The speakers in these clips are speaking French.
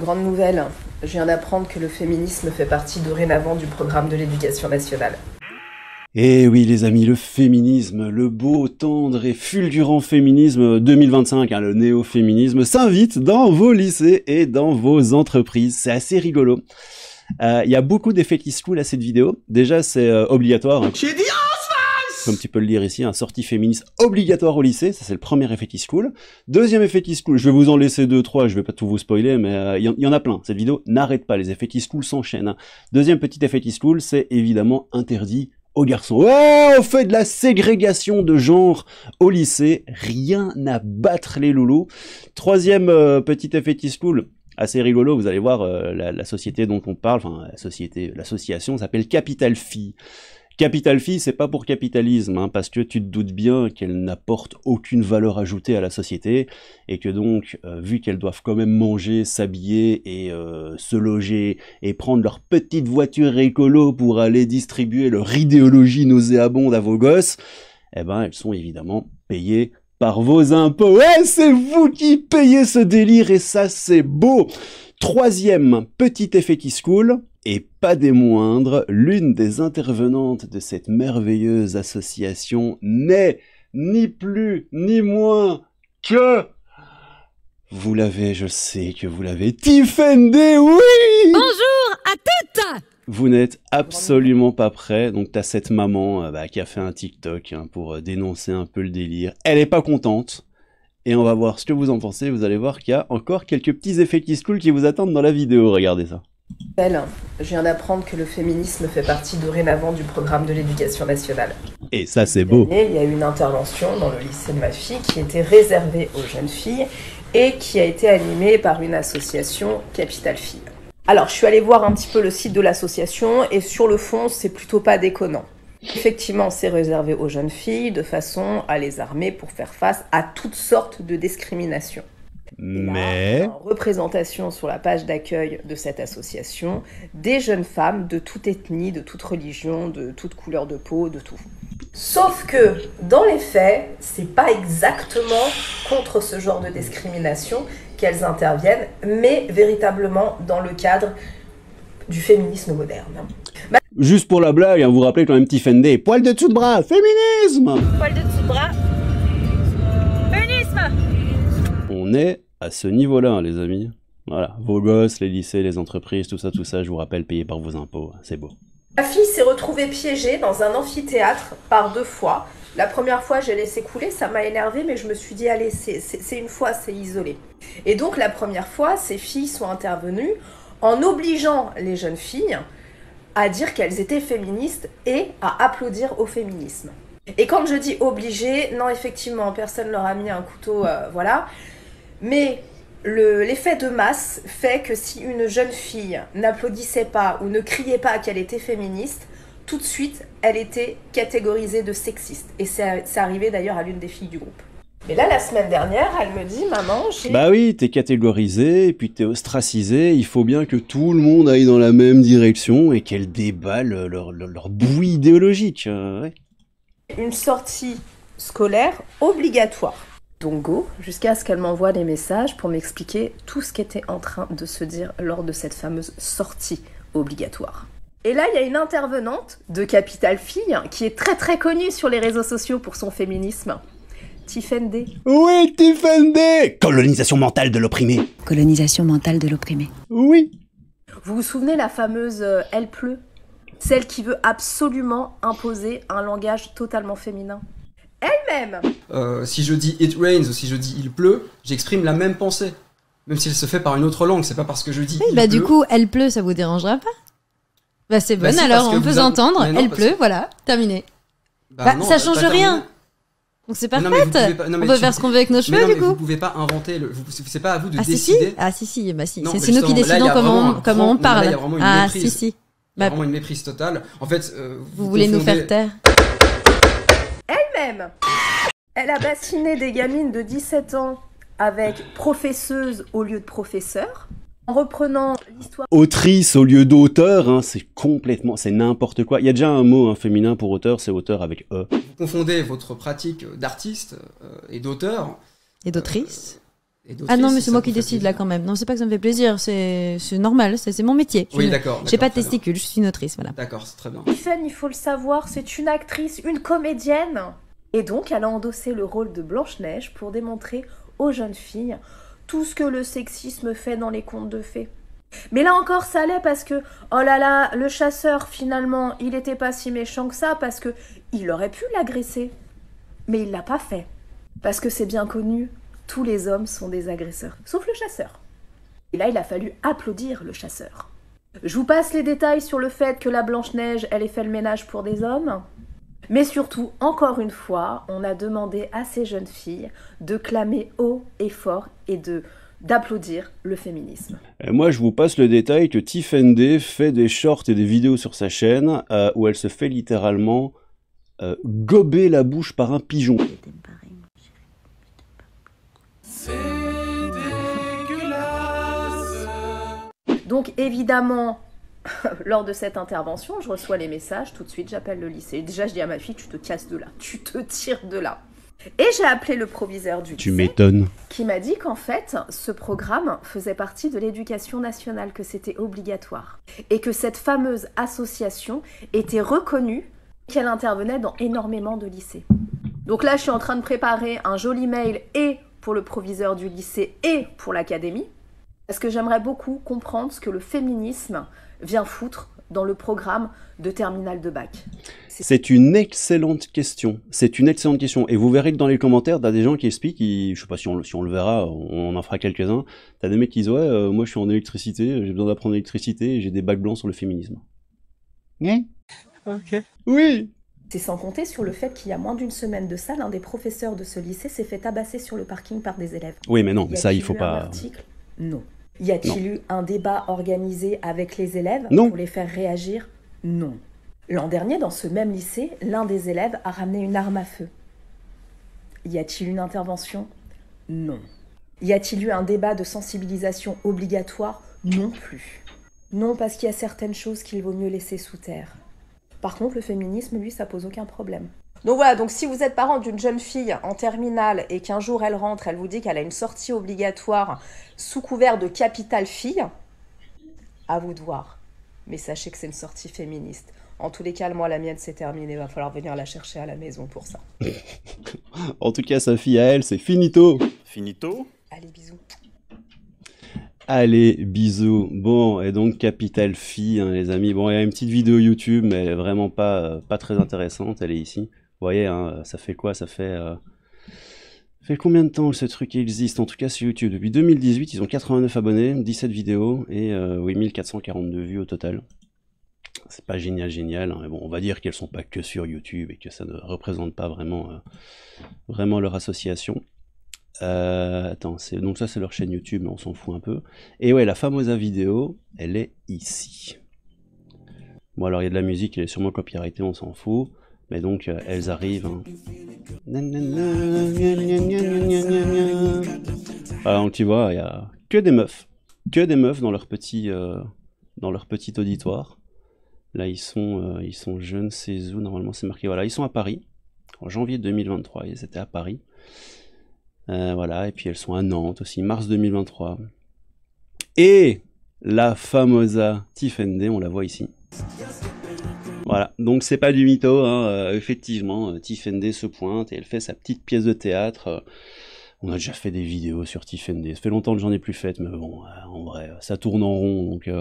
Grande nouvelle, je viens d'apprendre que le féminisme fait partie dorénavant du programme de l'éducation nationale. Eh oui les amis, le féminisme, le beau, tendre et fulgurant féminisme 2025, le néo-féminisme, s'invite dans vos lycées et dans vos entreprises. C'est assez rigolo. Il y a beaucoup d'effets qui se coulent à cette vidéo. Déjà, c'est obligatoire. Comme tu peux le lire ici, un sortie féministe obligatoire au lycée, ça c'est le premier effet qui se coule. Deuxième effet qui se coule, je vais vous en laisser 2-3, je vais pas tout vous spoiler, mais il y en a plein. Cette vidéo n'arrête pas, les effets qui se coulent s'enchaînent. Deuxième petit effet qui se coule, c'est évidemment interdit aux garçons. Ouais, on fait de la ségrégation de genre au lycée, rien à battre les loulous. Troisième petit effet qui se coule, assez rigolo, vous allez voir, la société dont on parle, enfin l'association s'appelle Capital Phi. Capital Phi, c'est pas pour capitalisme, parce que tu te doutes bien qu'elle n'apporte aucune valeur ajoutée à la société, et que donc, vu qu'elles doivent quand même manger, s'habiller et se loger, et prendre leur petite voiture écolo pour aller distribuer leur idéologie nauséabonde à vos gosses, eh ben elles sont évidemment payées par vos impôts. Ouais, c'est vous qui payez ce délire, et ça c'est beau. Troisième petit effet qui se coule, et pas des moindres, l'une des intervenantes de cette merveilleuse association n'est ni plus ni moins que... Vous l'avez, je sais que vous l'avez, Tifendé, oui! Bonjour à toutes! Vous n'êtes absolument pas prêts, donc t'as cette maman qui a fait un TikTok pour dénoncer un peu le délire. Elle est pas contente, et on va voir ce que vous en pensez, vous allez voir qu'il y a encore quelques petits effets qui se coulent qui vous attendent dans la vidéo, regardez ça. Je viens d'apprendre que le féminisme fait partie dorénavant du programme de l'éducation nationale. Et ça c'est beau. Il y a eu une intervention dans le lycée de ma fille qui était réservée aux jeunes filles et qui a été animée par une association Capital Phi. Alors je suis allée voir un petit peu le site de l'association et sur le fond c'est plutôt pas déconnant. Effectivement c'est réservé aux jeunes filles de façon à les armer pour faire face à toutes sortes de discriminations. Mais... En représentation sur la page d'accueil de cette association, des jeunes femmes de toute ethnie, de toute religion, de toute couleur de peau, de tout. Sauf que, dans les faits, c'est pas exactement contre ce genre de discrimination qu'elles interviennent, mais véritablement dans le cadre du féminisme moderne. Juste pour la blague, vous vous rappelez quand même Tifendé, poil de dessous de bras, féminisme! Poil de dessous de bras, féminisme! On est à ce niveau-là, les amis. Voilà, vos gosses, les lycées, les entreprises, tout ça, je vous rappelle, payé par vos impôts, c'est beau. Ma fille s'est retrouvée piégée dans un amphithéâtre par 2 fois. La première fois, j'ai laissé couler, ça m'a énervée, mais je me suis dit, allez, c'est une fois, c'est isolé. Et donc, la première fois, ces filles sont intervenues en obligeant les jeunes filles à dire qu'elles étaient féministes et à applaudir au féminisme. Et quand je dis obligé, non, effectivement, personne leur a mis un couteau, voilà. Mais l'effet de masse fait que si une jeune fille n'applaudissait pas ou ne criait pas qu'elle était féministe, tout de suite, elle était catégorisée de sexiste. Et c'est arrivé d'ailleurs à l'une des filles du groupe. Mais là, la semaine dernière, elle me dit, maman, j'ai... Bah oui, t'es catégorisé, et puis t'es ostracisé, il faut bien que tout le monde aille dans la même direction et qu'elles déballent leur bouillie idéologique. Ouais. Une sortie scolaire obligatoire. Donc go, jusqu'à ce qu'elle m'envoie des messages pour m'expliquer tout ce qui était en train de se dire lors de cette fameuse sortie obligatoire. Et là, il y a une intervenante de Capital Phi qui est très très connue sur les réseaux sociaux pour son féminisme. Tifendé. Oui, Tifendé! Colonisation mentale de l'opprimé. Colonisation mentale de l'opprimé. Oui. Vous vous souvenez la fameuse Elle pleut? Celle qui veut absolument imposer un langage totalement féminin. Elle-même. Si je dis it rains ou si je dis il pleut, j'exprime la même pensée. Même si elle se fait par une autre langue, c'est pas parce que je dis il pleut. Du coup, elle pleut, ça vous dérangera pas? Bah c'est bon, si, alors on peut entendre, elle pleut, voilà, terminé. Non, ça change rien. Donc c'est parfait. On peut faire ce qu'on veut avec nos cheveux, du coup. Vous pouvez pas inventer c'est pas à vous de Si. décider. Ah si, bah si. Non, C'est nous qui décidons comment on parle. Là, il y a vraiment une méprise. Si. Il y a vraiment une méprise totale. En fait, vous voulez nous faire taire? Elle-même. Elle a bassiné des gamines de 17 ans avec professeuse au lieu de professeur. En reprenant l'histoire... Autrice au lieu d'auteur, c'est n'importe quoi. Il y a déjà un mot féminin pour auteur, c'est auteur avec E. Vous confondez votre pratique d'artiste et d'auteur. Et d'autrice. Ah non, mais c'est moi qui décide là quand même. Non, c'est pas que ça me fait plaisir, c'est normal, c'est mon métier. Oui, d'accord. J'ai pas de testicules, je suis une autrice, voilà. D'accord, c'est très bien. Tiffen, il faut le savoir, c'est une actrice, une comédienne. Et donc, elle a endossé le rôle de Blanche-Neige pour démontrer aux jeunes filles tout ce que le sexisme fait dans les contes de fées. Mais là encore, ça allait parce que, oh là là, le chasseur, finalement, il était pas si méchant que ça parce que il aurait pu l'agresser. Mais il l'a pas fait. Parce que c'est bien connu, tous les hommes sont des agresseurs, sauf le chasseur. Et là, il a fallu applaudir le chasseur. Je vous passe les détails sur le fait que la Blanche-Neige, elle ait fait le ménage pour des hommes. Mais surtout, encore une fois, on a demandé à ces jeunes filles de clamer haut et fort et d'applaudir le féminisme. Et moi, je vous passe le détail que Tiffen fait des shorts et des vidéos sur sa chaîne où elle se fait littéralement gober la bouche par un pigeon. Donc évidemment, lors de cette intervention, je reçois les messages, tout de suite j'appelle le lycée. Déjà je dis à ma fille, tu te casses de là, tu te tires de là. Et j'ai appelé le proviseur du lycée. Tu m'étonnes. Qui m'a dit qu'en fait, ce programme faisait partie de l'éducation nationale, que c'était obligatoire. Et que cette fameuse association était reconnue, qu'elle intervenait dans énormément de lycées. Donc là, je suis en train de préparer un joli mail et pour le proviseur du lycée et pour l'académie. Parce que j'aimerais beaucoup comprendre ce que le féminisme vient foutre dans le programme de terminale de bac. C'est une excellente question. C'est une excellente question. Et vous verrez que dans les commentaires, t'as des gens qui expliquent, je sais pas si on le verra, on en fera quelques-uns. T'as des mecs qui disent ouais, moi je suis en électricité, j'ai besoin d'apprendre l'électricité et j'ai des bacs blancs sur le féminisme. Ok. Oui. C'est sans compter sur le fait qu'il y a moins d'une semaine de ça, l'un des professeurs de ce lycée s'est fait tabasser sur le parking par des élèves. Oui, mais non, mais ça il faut pas. Article non. Y a-t-il eu un débat organisé avec les élèves pour les faire réagir? Non. L'an dernier, dans ce même lycée, l'un des élèves a ramené une arme à feu. Y a-t-il eu une intervention? Non. Y a-t-il eu un débat de sensibilisation obligatoire? Non plus. Non, parce qu'il y a certaines choses qu'il vaut mieux laisser sous terre. Par contre, le féminisme, lui, ça pose aucun problème. Donc voilà, donc si vous êtes parent d'une jeune fille en terminale et qu'un jour elle rentre, elle vous dit qu'elle a une sortie obligatoire sous couvert de Capital Fille, à vous de voir. Mais sachez que c'est une sortie féministe. En tous les cas, moi, la mienne, c'est terminé. Il va falloir venir la chercher à la maison pour ça. En tout cas, sa fille à elle, c'est finito. Finito. Allez, bisous. Allez, bisous. Bon, et donc Capital Fille, hein, les amis. Bon, il y a une petite vidéo YouTube, mais vraiment pas très intéressante. Elle est ici. Vous voyez, hein, ça fait quoi? Ça fait combien de temps que ce truc existe? En tout cas sur YouTube. Depuis 2018, ils ont 89 abonnés, 17 vidéos et 1442 vues au total. C'est pas génial, hein, mais bon, on va dire qu'elles sont pas que sur YouTube et que ça ne représente pas vraiment leur association. Attends, donc ça c'est leur chaîne YouTube, mais on s'en fout un peu. Et ouais, la famosa vidéo, elle est ici. Bon, alors il y a de la musique, elle est sûrement copyrightée, on s'en fout. Mais donc, elles arrivent. Hein. Voilà, donc tu vois, il y a que des meufs. Que des meufs dans leur petit auditoire. Là, ils sont je ne sais où, normalement c'est marqué. Voilà, ils sont à Paris. En janvier 2023, ils étaient à Paris. Voilà, et puis elles sont à Nantes aussi, mars 2023. Et la famosa Tiffen, on la voit ici. Voilà, donc c'est pas du mytho, hein. Effectivement, Tiffen se pointe et elle fait sa petite pièce de théâtre. On a déjà fait des vidéos sur Tiffen, ça fait longtemps que j'en ai plus faites, mais bon, en vrai, ça tourne en rond, donc tu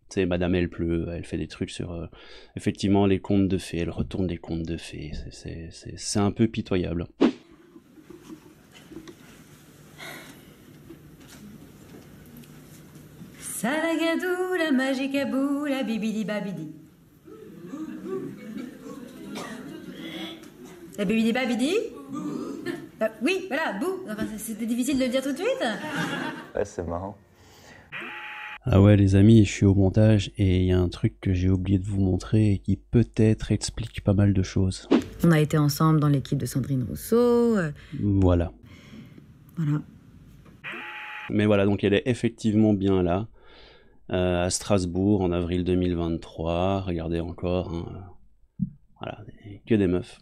sais, Madame Elle Pleut, elle fait des trucs sur, effectivement, les contes de fées, elle retourne les contes de fées, c'est un peu pitoyable. Salagadou, la magique à bout, la bibidi babidi. La bibidi babidi? Oui, voilà, bou. Enfin, c'était difficile de le dire tout de suite. Ouais, c'est marrant. Ah ouais, les amis, je suis au montage et il y a un truc que j'ai oublié de vous montrer et qui peut-être explique pas mal de choses. On a été ensemble dans l'équipe de Sandrine Rousseau. Voilà. Voilà. Mais voilà, donc elle est effectivement bien là. À Strasbourg en avril 2023, regardez encore, hein, voilà, que des meufs.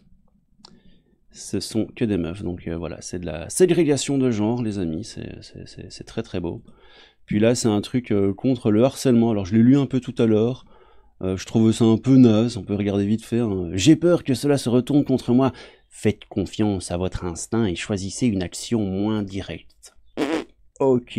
ce sont que des meufs. Donc voilà, c'est de la ségrégation de genre, les amis, c'est très très beau. Puis là, c'est un truc contre le harcèlement. Alors je l'ai lu un peu tout à l'heure, je trouve ça un peu naze, on peut regarder vite fait. Hein. J'ai peur que cela se retourne contre moi. Faites confiance à votre instinct et choisissez une action moins directe. Ok.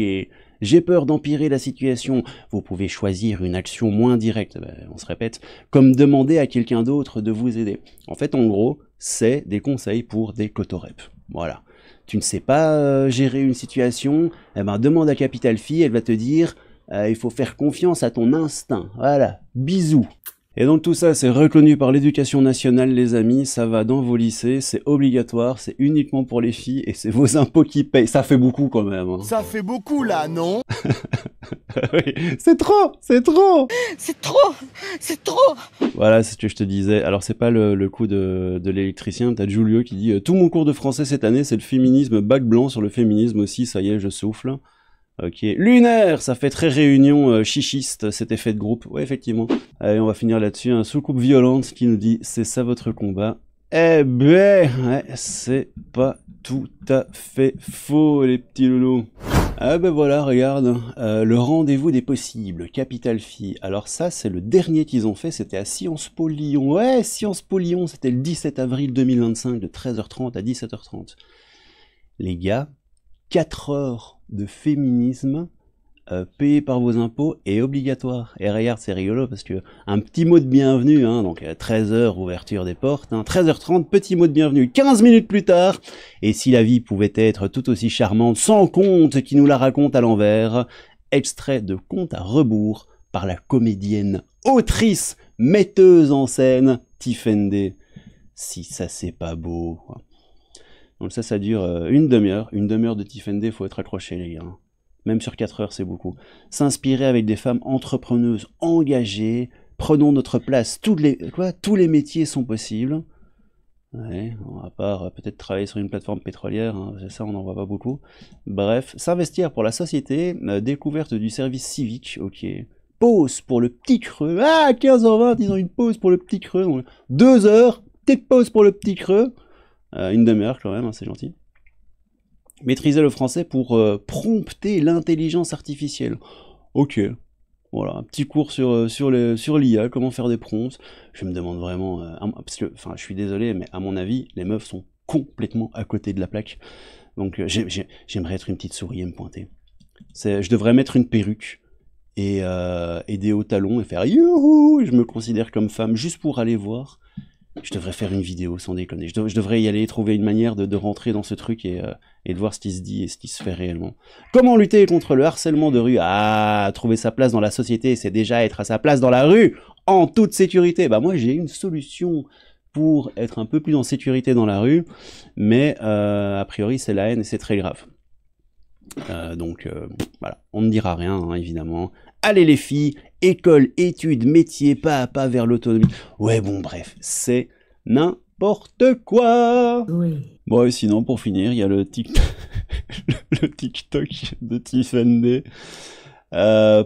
J'ai peur d'empirer la situation. Vous pouvez choisir une action moins directe. Ben, on se répète. Comme demander à quelqu'un d'autre de vous aider. En fait, en gros, c'est des conseils pour des cotorep. Voilà. Tu ne sais pas gérer une situation, eh ben, demande à Capital Phi, elle va te dire il faut faire confiance à ton instinct. Voilà. Bisous. Et donc tout ça, c'est reconnu par l'éducation nationale, les amis, ça va dans vos lycées, c'est obligatoire, c'est uniquement pour les filles, et c'est vos impôts qui payent. Ça fait beaucoup quand même. Hein. Ça fait beaucoup là, non? Oui, c'est trop. C'est trop. Voilà, c'est ce que je te disais. Alors c'est pas le coup de l'électricien, t'as Julio qui dit « Tout mon cours de français cette année, c'est le féminisme, bac blanc sur le féminisme aussi, ça y est, je souffle. » Ok, lunaire, ça fait très réunion chichiste, cet effet de groupe. Ouais, effectivement. Allez, on va finir là-dessus. Un soucoupe violente qui nous dit « C'est ça votre combat ». Eh ben, ouais, c'est pas tout à fait faux, les petits loulous. Ah ben voilà, regarde, le rendez-vous des possibles, Capital Phi. Alors ça, c'est le dernier qu'ils ont fait, c'était à Sciences Po Lyon. Ouais, Sciences Po Lyon, c'était le 17 avril 2025, de 13h30 à 17h30. Les gars, 4 heures de féminisme payé par vos impôts est obligatoire. Et regarde, c'est rigolo parce que un petit mot de bienvenue, hein, donc 13h ouverture des portes, hein, 13h30 petit mot de bienvenue, 15 minutes plus tard, et si la vie pouvait être tout aussi charmante sans conte qui nous la raconte à l'envers, extrait de Conte à rebours par la comédienne, autrice, metteuse en scène, Tifende. Si ça c'est pas beau, quoi. Donc ça dure une demi-heure de Tifende, faut être accroché les gars. Même sur 4 heures, c'est beaucoup. S'inspirer avec des femmes entrepreneuses engagées, prenons notre place, tous les métiers sont possibles. Ouais, à part peut-être travailler sur une plateforme pétrolière, hein, ça on n'en voit pas beaucoup. Bref, s'investir pour la société, découverte du service civique, ok. Pause pour le petit creux, 15h20, ils ont une pause pour le petit creux, donc 2 heures, petite pause pour le petit creux. Une demi-heure quand même, hein, c'est gentil. Maîtriser le français pour prompter l'intelligence artificielle. Ok, voilà, un petit cours sur l'IA, comment faire des prompts. Je me demande vraiment, parce que, enfin, je suis désolé, mais à mon avis, les meufs sont complètement à côté de la plaque. Donc j'aimerais être une petite souris et me pointer. Je devrais mettre une perruque et des hauts talons et faire youhou, je me considère comme femme juste pour aller voir. Je devrais faire une vidéo, sans déconner. Je devrais y aller, trouver une manière de rentrer dans ce truc et de voir ce qui se dit et ce qui se fait réellement. Comment lutter contre le harcèlement de rue? Trouver sa place dans la société, c'est déjà être à sa place dans la rue, en toute sécurité. Bah moi, j'ai une solution pour être un peu plus en sécurité dans la rue, mais a priori, c'est la haine et c'est très grave. Donc, voilà, on ne dira rien, hein, évidemment. Allez les filles, école, études, métier, pas à pas vers l'autonomie. Ouais, bon, bref, c'est n'importe quoi. Oui. Bon, et sinon, pour finir, il y a le TikTok, le TikTok de Tifende. Je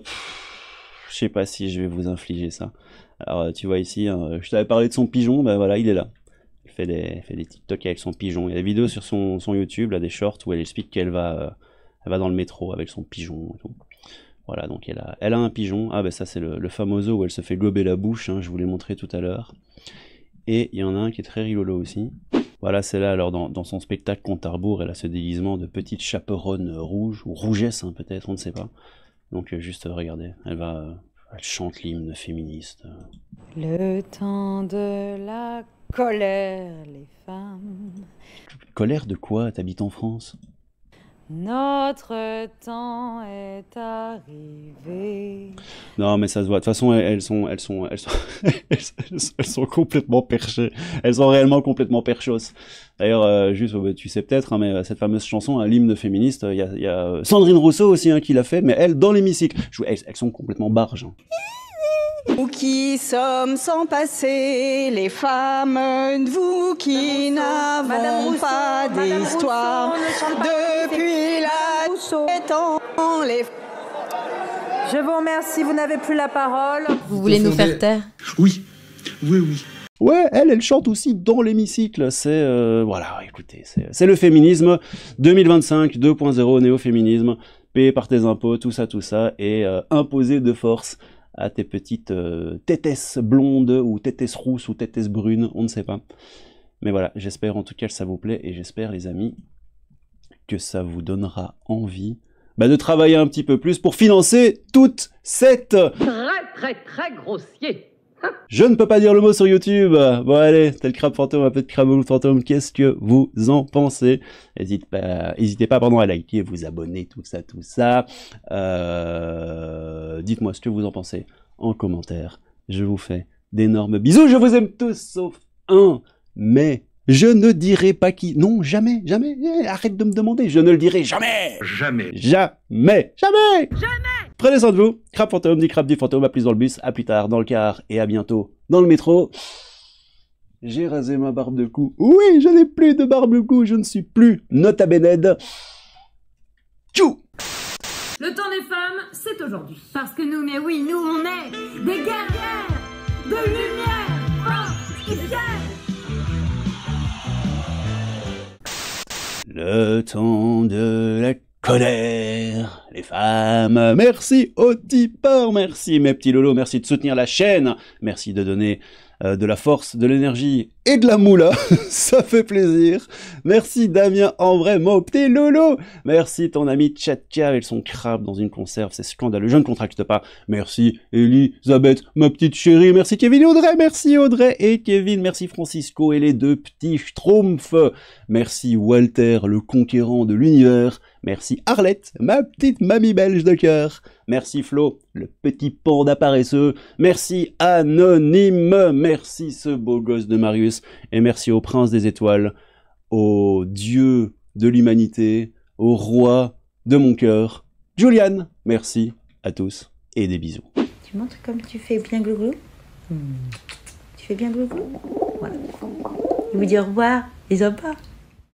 sais pas si je vais vous infliger ça. Alors, tu vois ici, hein, je t'avais parlé de son pigeon, ben voilà, il est là. Il fait des TikTok avec son pigeon. Il y a des vidéos sur son YouTube, là, des shorts, où elle explique qu'elle va dans le métro avec son pigeon et tout. Voilà, donc elle a un pigeon. Ah ben ça c'est le famoso où elle se fait gober la bouche, hein, je vous l'ai montré tout à l'heure. Et il y en a un qui est très rigolo aussi. Voilà, c'est là, alors dans son spectacle Conte à rebours, elle a ce déguisement de petite chaperonne rouge, ou rougesse hein, peut-être, on ne sait pas. Donc juste regardez, elle chante l'hymne féministe. Le temps de la colère, les femmes. Colère de quoi? T'habites en France? Notre temps est arrivé. Non, mais ça se voit. De toute façon, elles sont complètement perchées. Elles sont réellement complètement perchos. D'ailleurs, juste, tu sais peut-être, hein, mais cette fameuse chanson, hein, l'hymne féministe, il y a Sandrine Rousseau aussi hein, qui l'a fait, mais elle, dans l'hémicycle. Elles sont complètement barges. Hein. Nous qui sommes sans passé, les femmes, vous qui n'avons pas d'histoire, depuis la temps, les... Je vous remercie, vous n'avez plus la parole. Vous voulez nous faire taire? Oui. Ouais, elle chante aussi dans l'hémicycle. C'est, voilà, écoutez, c'est le féminisme 2025, 2.0, néo-féminisme, payé par tes impôts, tout ça, et imposé de force à tes petites tétesses blondes, ou tétesses rousses, ou tétesses brunes, on ne sait pas. Mais voilà, j'espère en tout cas que ça vous plaît, et j'espère, les amis, que ça vous donnera envie de travailler un petit peu plus pour financer toute cette... Très grossier. Je ne peux pas dire le mot sur YouTube. Bon allez, tel Crabe Fantôme, un peu de Crabe Fantôme, qu'est-ce que vous en pensez? N'hésitez pas à liker, vous abonner, tout ça. Dites-moi ce que vous en pensez en commentaire. Je vous fais d'énormes bisous, je vous aime tous sauf un, mais je ne dirai pas qui. Non, jamais. Arrête de me demander, je ne le dirai jamais. Jamais. Prenez soin de vous. Crabe Fantôme, dit Crabe, dit Fantôme. À plus dans le bus, à plus tard dans le car et à bientôt dans le métro. J'ai rasé ma barbe de cou. Oui, je n'ai plus de barbe de cou, je ne suis plus Nota Bene. Tchou. Le temps des femmes, c'est aujourd'hui. Parce que nous, mais oui, nous, on est des guerrières de lumière, force et fière. Le temps de la colère, les femmes, merci aux tipeurs, merci mes petits lolos, merci de soutenir la chaîne, merci de donner de la force, de l'énergie et de la moula, ça fait plaisir. Merci Damien, en vrai, mon petit loulou. Merci ton ami Tchatka avec son crabe dans une conserve, c'est scandaleux, je ne contracte pas. Merci Elisabeth, ma petite chérie, merci Kevin et Audrey, merci Audrey et Kevin, merci Francisco et les deux petits schtroumpfs, merci Walter, le conquérant de l'univers, merci Arlette, ma petite mamie belge de cœur, merci Flo, le petit panda paresseux, merci Anonyme, merci ce beau gosse de Marius, et merci au prince des étoiles, au dieu de l'humanité, au roi de mon cœur, Julian. Merci à tous et des bisous. Tu montres comme tu fais bien glouglou. Tu fais bien glouglou. Voilà. Et vous dire au revoir, les opas.